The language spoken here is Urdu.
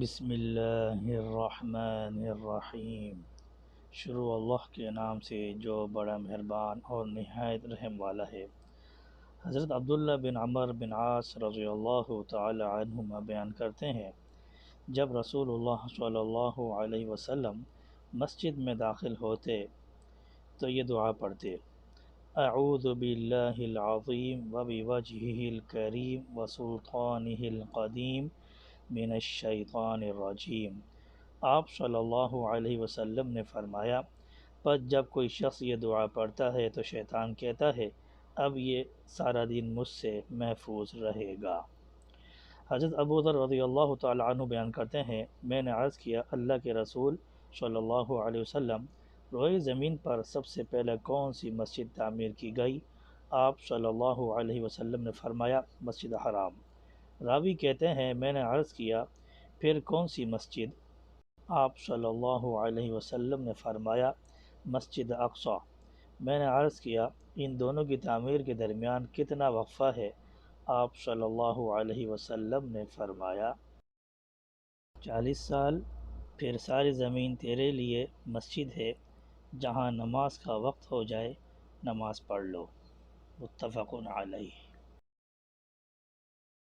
بسم اللہ الرحمن الرحیم۔ شروع اللہ کے نام سے جو بڑا مہربان اور نہایت رحم والا ہے۔ حضرت عبداللہ بن عمر بن عاص رضی اللہ تعالی عنہما بیان کرتے ہیں، جب رسول اللہ صلی اللہ علیہ وسلم مسجد میں داخل ہوتے تو یہ دعا پڑھتے: اعوذ باللہ العظیم وبوجہہ الکریم وسلطانہ القدیم من الشیطان الرجیم۔ آپ صلی اللہ علیہ وسلم نے فرمایا، پس جب کوئی شخص یہ دعا پڑھتا ہے تو شیطان کہتا ہے اب یہ سارا دن مجھ سے محفوظ رہے گا۔ حضرت ابو ذر رضی اللہ تعالی عنہ بیان کرتے ہیں، میں نے عرض کیا اللہ کے رسول صلی اللہ علیہ وسلم، روئے زمین پر سب سے پہلے کون سی مسجد تعمیر کی گئی؟ آپ صلی اللہ علیہ وسلم نے فرمایا مسجد حرام۔ راوی کہتے ہیں میں نے عرض کیا پھر کون سی مسجد؟ آپ صلی اللہ علیہ وسلم نے فرمایا مسجد اقصی۔ میں نے عرض کیا ان دونوں کی تعمیر کے درمیان کتنا وقفہ ہے؟ آپ صلی اللہ علیہ وسلم نے فرمایا 40 سال۔ پھر ساری زمین تیرے لیے مسجد ہے، جہاں نماز کا وقت ہو جائے نماز پڑھ لو۔ متفق علیہ۔